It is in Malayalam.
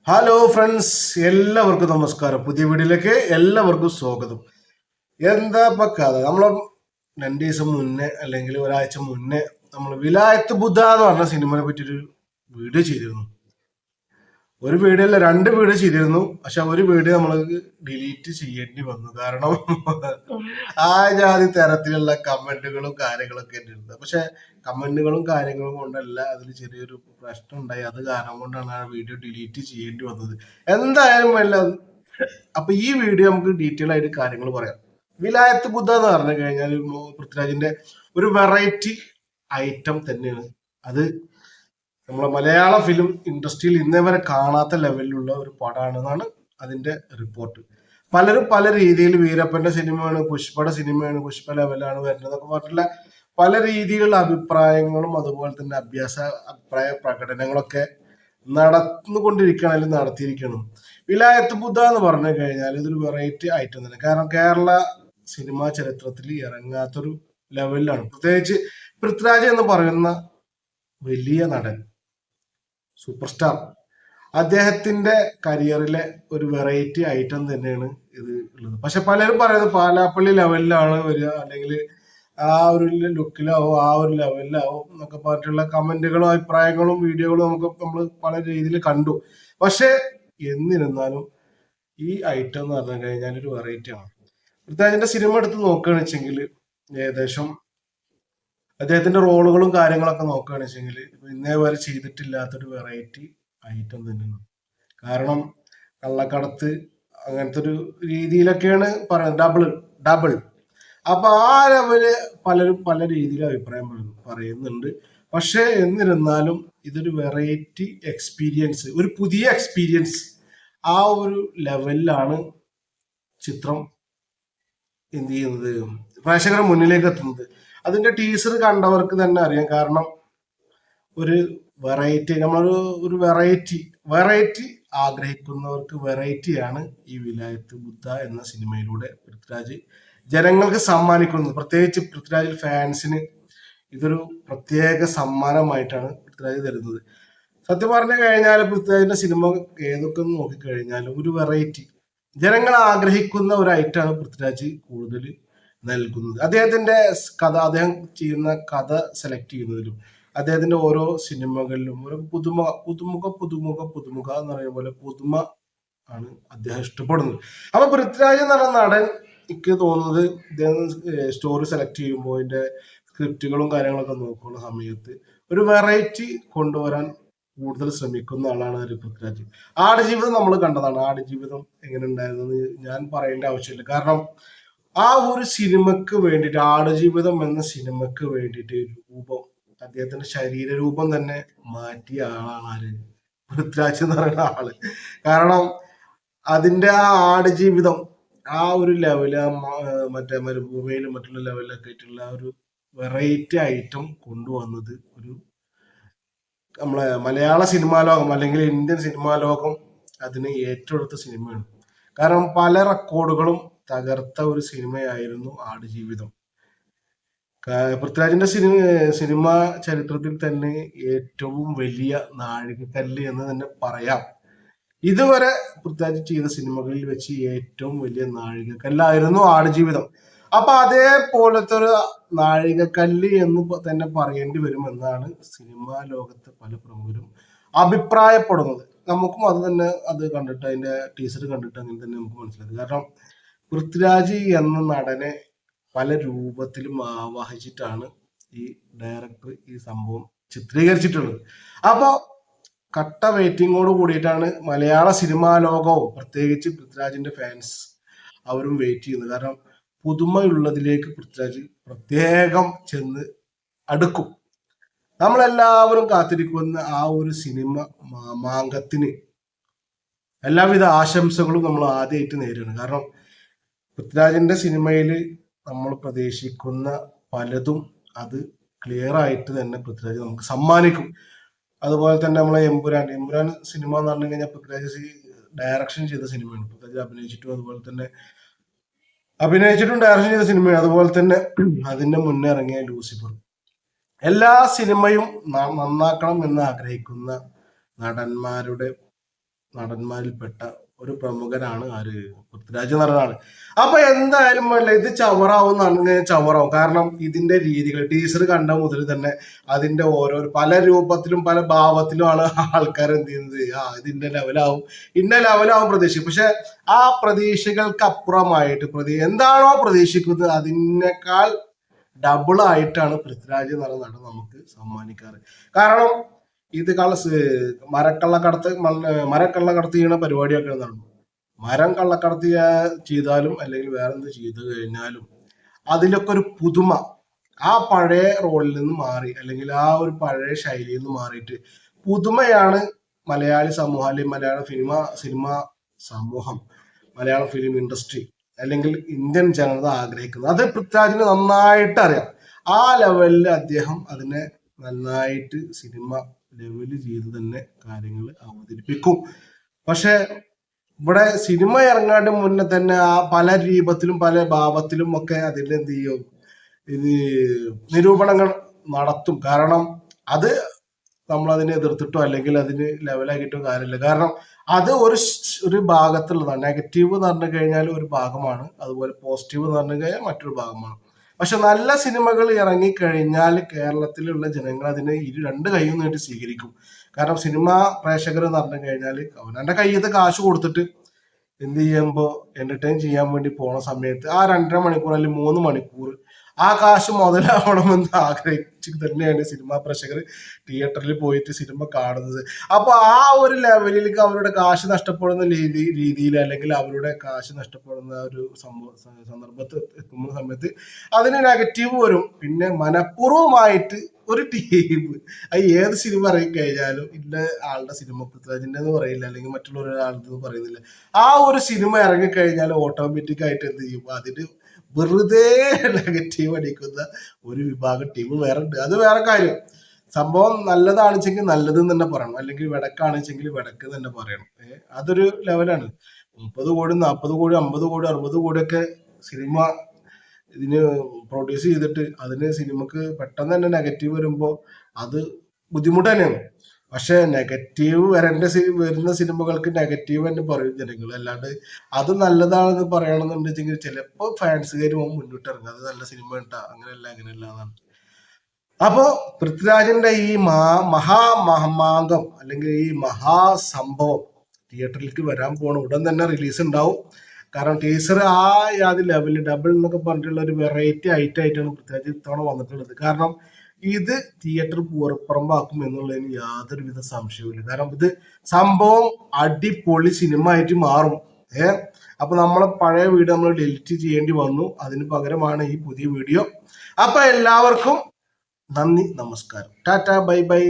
ഹലോ ഫ്രണ്ട്സ്, എല്ലാവർക്കും നമസ്കാരം. പുതിയ വീഡിയോയിലേക്ക് എല്ലാവർക്കും സ്വാഗതം. എന്താ ഇപ്പൊ കഥ? നമ്മള് 2 ദിവസം മുന്നേ അല്ലെങ്കിൽ ഒരാഴ്ച മുന്നേ നമ്മൾ വിലായത്ത് ബുദ്ധ എന്ന് പറഞ്ഞ സിനിമയെ പറ്റിയൊരു വീഡിയോ ചെയ്തിരുന്നു. ഒരു വീഡിയോ അല്ല, 2 വീഡിയോ ചെയ്തിരുന്നു. പക്ഷെ ഒരു വീഡിയോ നമ്മൾ ഡിലീറ്റ് ചെയ്യേണ്ടി വന്നു. കാരണം ആ ജാതി തരത്തിലുള്ള കമന്റുകളും കാര്യങ്ങളൊക്കെ ഉണ്ടായിരുന്നത്. പക്ഷെ കമന്റുകളും കാര്യങ്ങളും കൊണ്ടല്ല, അതിൽ ചെറിയൊരു പ്രശ്നം ഉണ്ടായി. അത് കാരണം കൊണ്ടാണ് ആ വീഡിയോ ഡിലീറ്റ് ചെയ്യേണ്ടി വന്നത്. എന്തായാലും വല്ല അപ്പൊ ഈ വീഡിയോ നമുക്ക് ഡീറ്റെയിൽ ആയിട്ട് കാര്യങ്ങൾ പറയാം. വിലായത്ത് ബുദ്ധ എന്ന് പറഞ്ഞു കഴിഞ്ഞാൽ പൃഥ്വിരാജിന്റെ ഒരു വെറൈറ്റി ഐറ്റം തന്നെയാണ് അത്. നമ്മളെ മലയാള ഫിലിം ഇൻഡസ്ട്രിയിൽ ഇന്നേ വരെ കാണാത്ത ലെവലിലുള്ള ഒരു പടമാണെന്നാണ് അതിന്റെ റിപ്പോർട്ട്. പലരും പല രീതിയിൽ വീരപ്പന്റെ സിനിമയാണ്, പുഷ്പയുടെ സിനിമയാണ്, പുഷ്പ ലെവലാണ് വരുന്നതൊക്കെ പറഞ്ഞിട്ടുള്ള പല രീതിയിലുള്ള അഭിപ്രായങ്ങളും അതുപോലെ തന്നെ അഭിപ്രായ പ്രകടനങ്ങളൊക്കെ നടന്നുകൊണ്ടിരിക്കണം, അല്ലെങ്കിൽ നടത്തിയിരിക്കണം. വിലായത്ത് ബുദ്ധ എന്ന് പറഞ്ഞു കഴിഞ്ഞാൽ ഇതൊരു വെറൈറ്റി ഐറ്റം തന്നെ. കാരണം കേരള സിനിമാ ചരിത്രത്തിൽ ഇറങ്ങാത്തൊരു ലെവലിലാണ്. പ്രത്യേകിച്ച് പൃഥ്വിരാജ് എന്ന് പറയുന്ന വലിയ നടൻ, സൂപ്പർ സ്റ്റാർ, അദ്ദേഹത്തിന്റെ കരിയറിലെ ഒരു വെറൈറ്റി ഐറ്റം തന്നെയാണ് ഇത് ഉള്ളത്. പക്ഷെ പലരും പറയുന്നത് പാലാപ്പള്ളി ലെവലിലാണ് വരിക, അല്ലെങ്കിൽ ആ ഒരു ലുക്കിലാവും, ആ ഒരു ലെവലിലാവും എന്നൊക്കെ പറഞ്ഞിട്ടുള്ള കമന്റുകളും അഭിപ്രായങ്ങളും വീഡിയോകളും നമ്മൾ പല രീതിയിൽ കണ്ടു. പക്ഷെ എന്നിരുന്നാലും ഈ ഐറ്റം എന്ന് പറഞ്ഞു കഴിഞ്ഞാൽ ഒരു വെറൈറ്റി ആണ്. പൃഥ്വിരാജിന്റെ സിനിമ എടുത്ത് നോക്കുകയാണെന്ന് വെച്ചെങ്കിൽ ഏകദേശം അദ്ദേഹത്തിന്റെ റോളുകളും കാര്യങ്ങളൊക്കെ നോക്കുകയാണെന്ന് വെച്ചെങ്കിൽ ഇന്നേ വരെ ചെയ്തിട്ടില്ലാത്തൊരു വെറൈറ്റി ഐറ്റം തന്നെയാണ്. കാരണം കള്ളക്കടത്ത് അങ്ങനത്തെ ഒരു രീതിയിലൊക്കെയാണ് പറയുന്നത്, ഡബിൾ ഡബിൾ. അപ്പൊ ആ ലെവല് പലരും പല രീതിയിൽ അഭിപ്രായം പറയുന്നുണ്ട്. പക്ഷെ എന്നിരുന്നാലും ഇതൊരു വെറൈറ്റി എക്സ്പീരിയൻസ്, ഒരു പുതിയ എക്സ്പീരിയൻസ്, ആ ഒരു ലെവലിലാണ് ചിത്രം എന്ത് ചെയ്യുന്നത്, പ്രേക്ഷകരുടെ മുന്നിലേക്ക് എത്തുന്നത്. അതിന്റെ ടീസർ കണ്ടവർക്ക് തന്നെ അറിയാം. കാരണം ഒരു വെറൈറ്റി, നമ്മളൊരു ഒരു വെറൈറ്റി ആഗ്രഹിക്കുന്നവർക്ക് വെറൈറ്റിയാണ് ഈ വിലായത്ത് ബുദ്ധ എന്ന സിനിമയിലൂടെ പൃഥ്വിരാജ് ജനങ്ങൾക്ക് സമ്മാനിക്കുന്നത്. പ്രത്യേകിച്ച് പൃഥ്വിരാജ് ഫാൻസിന് ഇതൊരു പ്രത്യേക സമ്മാനമായിട്ടാണ് പൃഥ്വിരാജ് തരുന്നത്. സത്യം പറഞ്ഞു കഴിഞ്ഞാൽ പൃഥ്വിരാജിന്റെ സിനിമ ഏതൊക്കെ നോക്കിക്കഴിഞ്ഞാലും ഒരു വെറൈറ്റി, ജനങ്ങൾ ആഗ്രഹിക്കുന്ന ഒരു ഐറ്റമാണ് പൃഥ്വിരാജ് കൂടുതൽ നൽകുന്നത്. അദ്ദേഹത്തിന്റെ കഥ, അദ്ദേഹം ചെയ്യുന്ന കഥ സെലക്ട് ചെയ്യുന്നതിലും അദ്ദേഹത്തിന്റെ ഓരോ സിനിമകളിലും ഒരു പുതുമുഖ എന്ന് പറയുന്ന പോലെ പുതുമ ആണ് അദ്ദേഹം ഇഷ്ടപ്പെടുന്നത്. അപ്പൊ പൃഥ്വിരാജ് എന്ന് പറഞ്ഞ നടൻ, എനിക്ക് തോന്നുന്നത് ഇദ്ദേഹം സ്റ്റോറി സെലക്ട് ചെയ്യുമ്പോൾ അതിന്റെ സ്ക്രിപ്റ്റുകളും കാര്യങ്ങളൊക്കെ നോക്കുന്ന സമയത്ത് ഒരു വെറൈറ്റി കൊണ്ടുവരാൻ കൂടുതൽ ശ്രമിക്കുന്ന ആളാണ് ഒരു പൃഥ്വിരാജ്. ആടുജീവിതം നമ്മൾ കണ്ടതാണ്. ആടുജീവിതം എങ്ങനെ ഉണ്ടായിരുന്നത് ഞാൻ പറയേണ്ട ആവശ്യമില്ല. കാരണം ആ ഒരു സിനിമക്ക് വേണ്ടിയിട്ട്, ആടുജീവിതം എന്ന സിനിമക്ക് വേണ്ടിയിട്ട് രൂപം, അദ്ദേഹത്തിന്റെ ശരീരരൂപം തന്നെ മാറ്റിയ ആളാണ് ആര്? പൃഥ്വിരാജ് എന്ന് പറയുന്ന ആള്. കാരണം അതിന്റെ ആ ആടുജീവിതം ആ ഒരു ലെവല്, മറ്റേ മരുഭൂമിയിലും മറ്റുള്ള ലെവലിലൊക്കെ ആയിട്ടുള്ള ഒരു വെറൈറ്റി ഐറ്റം കൊണ്ടുവന്നത് ഒരു നമ്മളെ മലയാള സിനിമാ ലോകം അല്ലെങ്കിൽ ഇന്ത്യൻ സിനിമാ ലോകം അതിന് ഏറ്റെടുത്ത സിനിമയാണ്. കാരണം പല റെക്കോർഡുകളും തകർത്ത ഒരു സിനിമയായിരുന്നു ആടുജീവിതം. പൃഥ്വിരാജിന്റെ സിനിമ ചരിത്രത്തിൽ തന്നെ ഏറ്റവും വലിയ നാഴികക്കല്ല് എന്ന് തന്നെ പറയാം. ഇതുവരെ പൃഥ്വിരാജ് ചെയ്ത സിനിമകളിൽ വെച്ച് ഏറ്റവും വലിയ നാഴികക്കല്ലായിരുന്നു ആടുജീവിതം. അപ്പൊ അതേപോലത്തെ ഒരു നാഴികക്കല്ല് എന്ന് തന്നെ പറയേണ്ടി വരുമെന്നാണ് സിനിമാ ലോകത്തെ പല പ്രമുഖരും അഭിപ്രായപ്പെടുന്നത്. നമുക്കും അത് തന്നെ, അത് കണ്ടിട്ട് അതിന്റെ ടീസർ കണ്ടിട്ട് അങ്ങനെ തന്നെ നമുക്ക് മനസ്സിലായത്. കാരണം പൃഥ്വിരാജ് എന്ന നടനെ പല രൂപത്തിലും ആവാഹിച്ചിട്ടാണ് ഈ ഡയറക്ടർ ഈ സംഭവം ചിത്രീകരിച്ചിട്ടുള്ളത്. അപ്പൊ കട്ട വെയിറ്റിങ്ങോട് കൂടിയിട്ടാണ് മലയാള സിനിമാ ലോകവും പ്രത്യേകിച്ച് പൃഥ്വിരാജിന്റെ ഫാൻസ് അവരും വെയിറ്റ് ചെയ്യുന്നത്. കാരണം പുതുമയുള്ളതിലേക്ക് പൃഥ്വിരാജ് പ്രത്യേകം ചെന്ന് അടുക്കും. നമ്മളെല്ലാവരും കാത്തിരിക്കുന്ന ആ ഒരു സിനിമ മാങ്കത്തിന് എല്ലാവിധ ആശംസകളും നമ്മൾ ആദ്യമായിട്ട് നേരിടുകയാണ്. കാരണം പൃഥ്വിരാജിന്റെ സിനിമയിൽ നമ്മൾ പ്രതീക്ഷിക്കുന്ന പലതും അത് ക്ലിയർ ആയിട്ട് തന്നെ പൃഥ്വിരാജ് നമുക്ക് സമ്മാനിക്കും. അതുപോലെ തന്നെ നമ്മളെ എമ്പുരാൻ സിനിമ എന്ന് പറഞ്ഞു കഴിഞ്ഞാൽ പൃഥ്വിരാജ് ഡയറക്ഷൻ ചെയ്ത സിനിമയാണ്. പൃഥ്വിരാജ് അഭിനയിച്ചിട്ടും ഡയറക്ഷൻ ചെയ്ത സിനിമയാണ്. അതുപോലെ തന്നെ അതിന്റെ മുന്നേ ഇറങ്ങിയ ലൂസിഫർ. എല്ലാ സിനിമയും നന്നാക്കണം എന്ന് ആഗ്രഹിക്കുന്ന നടന്മാരുടെ നടന്മാരിൽപ്പെട്ട ഒരു പ്രമുഖനാണ് ആര്, പൃഥ്വിരാജ് നടനാണ്. അപ്പൊ എന്തായാലും അല്ല, ഇത് ചവറാവും ചവറാവും. കാരണം ഇതിന്റെ രീതികൾ ടീച്ചർ കണ്ട മുതൽ തന്നെ അതിന്റെ ഓരോ പല രൂപത്തിലും പല ഭാവത്തിലുമാണ് ആൾക്കാർ എന്ത് ചെയ്യുന്നത്. ഇതിന്റെ ലെവലാവും ഇന്ന ലെവലാവും പ്രതീക്ഷിക്കും. പക്ഷെ ആ പ്രതീക്ഷകൾക്ക് അപ്പുറമായിട്ട് എന്താണോ പ്രതീക്ഷിക്കുന്നത് അതിനേക്കാൾ ഡബിൾ ആയിട്ടാണ് പൃഥ്വിരാജ് എന്ന് പറയുന്ന നടൻ നമുക്ക് സമ്മാനിക്കാറ്. കാരണം ഇത് മരക്കള്ളക്കടത്ത് ചെയ്യുന്ന പരിപാടിയൊക്കെ നടന്നു. മരം കള്ളക്കടത്ത് ചെയ്താലും അല്ലെങ്കിൽ വേറെന്ത് ചെയ്തു കഴിഞ്ഞാലും അതിലൊക്കെ ഒരു പുതുമ, ആ പഴയ റോളിൽ നിന്ന് മാറി അല്ലെങ്കിൽ ആ ഒരു പഴയ ശൈലിയിൽ നിന്ന് മാറിയിട്ട് പുതുമയാണ് മലയാളി സമൂഹം അല്ലെങ്കിൽ മലയാള സിനിമ സമൂഹം, മലയാളം ഫിലിം ഇൻഡസ്ട്രി അല്ലെങ്കിൽ ഇന്ത്യൻ ജനത ആഗ്രഹിക്കുന്നത്. അത് പൃഥ്വിരാജിന് നന്നായിട്ട് അറിയാം. ആ ലെവലിൽ അദ്ദേഹം അതിനെ നന്നായിട്ട് സിനിമ ലെവല് ചെയ്ത് തന്നെ കാര്യങ്ങൾ അവതരിപ്പിക്കും. പക്ഷെ ഇവിടെ സിനിമ ഇറങ്ങാണ്ട് മുന്നേ തന്നെ ആ പല രൂപത്തിലും പല ഭാവത്തിലും ഒക്കെ അതിൽ എന്ത് ചെയ്യും, ഇത് നിരൂപണങ്ങൾ നടത്തും. കാരണം അത് നമ്മളതിനെ എതിർത്തിട്ടോ അല്ലെങ്കിൽ അതിന് ലെവലാക്കിയിട്ടോ കാര്യമില്ല. കാരണം അത് ഒരു ഭാഗത്തുള്ളതാണ്. നെഗറ്റീവ് എന്ന് പറഞ്ഞു കഴിഞ്ഞാൽ ഒരു ഭാഗമാണ്, അതുപോലെ പോസിറ്റീവ് എന്ന് പറഞ്ഞു കഴിഞ്ഞാൽ മറ്റൊരു ഭാഗമാണ്. പക്ഷെ നല്ല സിനിമകൾ ഇറങ്ങിക്കഴിഞ്ഞാൽ കേരളത്തിലുള്ള ജനങ്ങൾ അതിനെ രണ്ട് കൈയും നീട്ടി സ്വീകരിക്കും. കാരണം സിനിമ പ്രേക്ഷകർ എന്ന് പറഞ്ഞു കഴിഞ്ഞാൽ അവനവന്റെ കയ്യിൽ കാശ് കൊടുത്തിട്ട് എന്ത് ചെയ്യുമ്പോൾ എന്റർടൈൻ ചെയ്യാൻ വേണ്ടി പോണ സമയത്ത് ആ 2.5 മണിക്കൂർ അല്ലെങ്കിൽ 3 മണിക്കൂർ ആ കാശ് മുതലാവണമെന്ന് ആഗ്രഹിച്ച് തന്നെയാണ് സിനിമാ പ്രേക്ഷകർ തിയേറ്ററിൽ പോയിട്ട് സിനിമ കാണുന്നത്. അപ്പൊ ആ ഒരു ലെവലിലേക്ക് അവരുടെ കാശ് നഷ്ടപ്പെടുന്ന രീതിയിൽ അല്ലെങ്കിൽ അവരുടെ കാശ് നഷ്ടപ്പെടുന്ന ഒരു സന്ദർഭത്തിൽ എത്തുന്ന സമയത്ത് അതിന് നെഗറ്റീവ് വരും. പിന്നെ മനഃപൂർവ്വമായിട്ട് ഒരു ടീം അത് ഏത് സിനിമ ഇറങ്ങി കഴിഞ്ഞാലും ഇന്ന ആളുടെ സിനിമ പൃഥ്വിരാജിന്റെ എന്ന് പറയില്ല അല്ലെങ്കിൽ മറ്റുള്ള ഒരാളെന്ന് പറയുന്നില്ല. ആ ഒരു സിനിമ ഇറങ്ങിക്കഴിഞ്ഞാൽ ഓട്ടോമാറ്റിക് ആയിട്ട് എന്ത് ചെയ്യും, അതിന് വെറുതെ നെഗറ്റീവ് അടിക്കുന്ന ഒരു വിഭാഗം ടീം വേറെ ഉണ്ട്. അത് വേറെ കാര്യം. സംഭവം നല്ലതാണെച്ചെങ്കിൽ നല്ലത് തന്നെ പറയണം, അല്ലെങ്കിൽ വെടക്കാണെച്ചെങ്കിൽ വെടക്ക് തന്നെ പറയണം. അതൊരു ലെവലാണ്. 30 കോടി 40 കോടി 50 കോടി 60 കോടിയൊക്കെ സിനിമ ഇതിന് പ്രൊഡ്യൂസ് ചെയ്തിട്ട് അതിന് സിനിമക്ക് പെട്ടെന്ന് തന്നെ നെഗറ്റീവ് വരുമ്പോൾ അത് ബുദ്ധിമുട്ട് തന്നെയാണ്. പക്ഷെ നെഗറ്റീവ് വരുന്ന സിനിമകൾക്ക് നെഗറ്റീവ് തന്നെ പറയും ജനങ്ങൾ. അല്ലാണ്ട് അത് നല്ലതാണെന്ന് പറയണമെന്നുണ്ടെങ്കിൽ ചിലപ്പോൾ ഫാൻസുകാർ മുന്നോട്ട് ഇറങ്ങും, അത് നല്ല സിനിമ ഉണ്ടാ അങ്ങനെയല്ല എന്നാണ്. അപ്പോ പൃഥ്വിരാജിന്റെ ഈ മഹാമാങ്കം അല്ലെങ്കിൽ ഈ മഹാസംഭവം തിയേറ്ററിലേക്ക് വരാൻ പോണ ഉടൻ തന്നെ റിലീസ് ഉണ്ടാവും. കാരണം ടീസർ ആ ലെവലിൽ ഡബിൾ എന്നൊക്കെ പറഞ്ഞിട്ടുള്ള ഒരു വെറൈറ്റി ആയിട്ടാണ് പൃഥ്വിരാജ് ഇത്തവണ വന്നിട്ടുള്ളത്. കാരണം ഇത് തിയേറ്റർ പൂരപ്പുറമ്പാക്കും എന്നുള്ളതിന് യാതൊരുവിധ സംശയവുമില്ല. കാരണം ഇത് സംഭവം അടിപൊളി സിനിമ ആയിട്ട് മാറും. അപ്പൊ നമ്മളെ പഴയ വീഡിയോ നമ്മൾ ഡിലീറ്റ് ചെയ്യേണ്ടി വന്നു, അതിന് പകരമാണ് ഈ പുതിയ വീഡിയോ. അപ്പൊ എല്ലാവർക്കും നന്ദി, നമസ്കാരം, ടാറ്റ, ബൈ ബൈ.